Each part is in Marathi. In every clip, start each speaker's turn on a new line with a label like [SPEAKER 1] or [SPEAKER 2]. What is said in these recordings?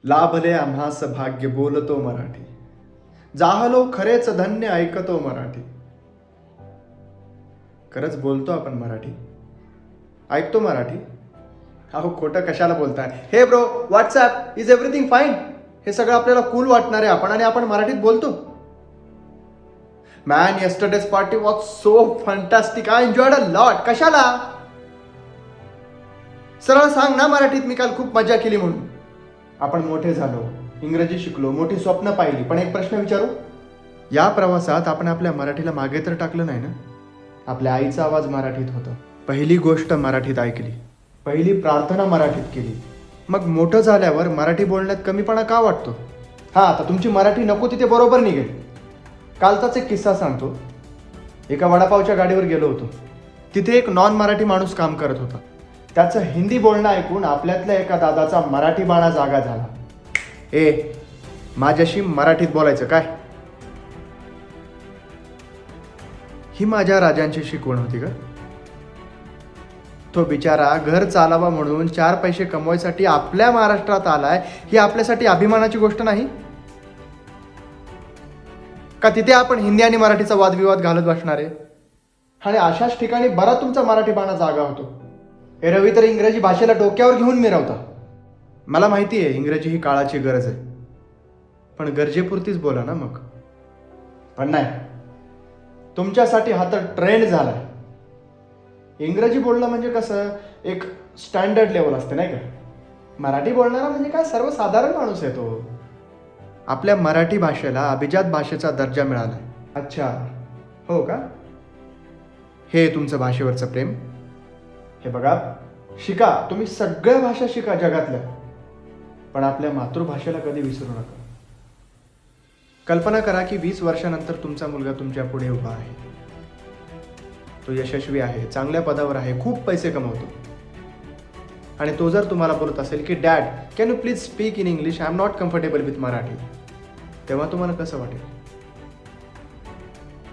[SPEAKER 1] लाभले आम्हास भाग्य बोलतो मराठी, जाहलो खरेच धन्य ऐकतो मराठी. खरंच बोलतो आपण मराठी, ऐकतो मराठी. अहो खोटं कशाला बोलताय. हे bro, WhatsApp is everything fine. हे सगळं आपल्याला कूल वाटणार आहे आपण, आणि आपण मराठीत बोलतो. Man, yesterday's party was so fantastic. I enjoyed a lot. कशाला? सरळ सांग ना मराठीत, मी काल खूप मजा केली म्हणून. आपण मोठे झालो, इंग्रजी शिकलो, मोठी स्वप्न पाहिली. पण एक प्रश्न विचारू, या प्रवासात आपण आपल्या मराठीला मागे तर टाकलं नाही ना? आपल्या आईचा आवाज मराठीत होता, पहिली गोष्ट मराठीत ऐकली, पहिली प्रार्थना मराठीत केली. मग मोठं झाल्यावर मराठी बोलण्यात कमीपणा का वाटतो? हा, आता तुमची मराठी नको तिथे बरोबर निघेल. कालचाच एक किस्सा सांगतो. एका वडापावच्या गाडीवर गेलो होतो. तिथे एक नॉन मराठी माणूस काम करत होता. त्याचं हिंदी बोलणं ऐकून आपल्यातल्या एका दादाचा मराठी बाणा जागा झाला. माझ्याशी मराठीत बोलायचं काय? ही माझ्या राजांची शिकवण होती का? तो बिचारा घर चालावा म्हणून 4 पैसे कमवायसाठी आपल्या महाराष्ट्रात आलाय, ही आपल्यासाठी अभिमानाची गोष्ट नाही का? तिथे आपण हिंदी आणि मराठीचा वादविवाद घालत बसणार आहे. आणि अशाच ठिकाणी बरा तुमचा मराठी बाणा जागा होतो. हे रवी तर इंग्रजी भाषेला डोक्यावर घेऊन मिरवता. मला माहिती आहे इंग्रजी ही काळाची गरज आहे, पण गरजेपुरतीच बोला ना मग. पण नाही, तुमच्यासाठी हा तर ट्रेंड झालाय. इंग्रजी बोलणं म्हणजे कसं, एक स्टँडर्ड लेवल असते नाही का? मराठी बोलणारा म्हणजे काय सर्वसाधारण माणूस आहे तो. आपल्या मराठी भाषेला अभिजात भाषेचा दर्जा मिळालाय. अच्छा, हो का? हे तुमचं भाषेवरचं प्रेम. हे बघा, शिका, तुम्ही सगळ्या भाषा शिका जगातल्या, पण आपल्या मातृभाषेला कधी विसरू नका. कल्पना करा की 20 वर्षानंतर तुमचा मुलगा तुमच्या पुढे उभा आहे. तो यशस्वी आहे, चांगल्या पदावर आहे, खूप पैसे कमवतो, आणि तो जर तुम्हाला बोलत असेल की dad, can you please speak in English, I am not comfortable with Marathi, तेव्हा तुम्हाला कसं वाटेल?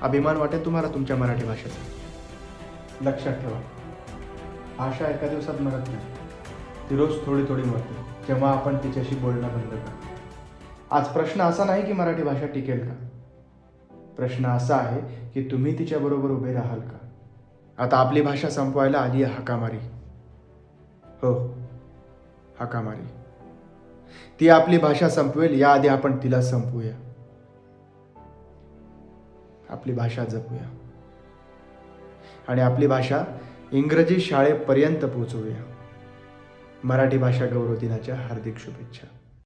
[SPEAKER 1] अभिमान वाटेल तुम्हाला तुमच्या मराठी भाषेचा. लक्षात ठेवा, भाषा एका दिवसात मरत नाही, ती रोज थोडी थोडी मरते जेव्हा आपण तिच्याशी बोलणं बंद करतो. आज प्रश्न असा नाही की मराठी भाषा टिकेल का, प्रश्न असा आहे की तुम्ही तिच्याबरोबर उभे राहाल का? आता आपली भाषा संपवायला आली आहे हाकामारी. हो, हाकामारी. ती आपली भाषा संपवेल याआधी आपण तिला संपवूया. आपली भाषा जपूया आणि आपली भाषा इंग्रजी शाळेपर्यंत पोहोचवूया. मराठी भाषा गौरव दिनाच्या हार्दिक शुभेच्छा.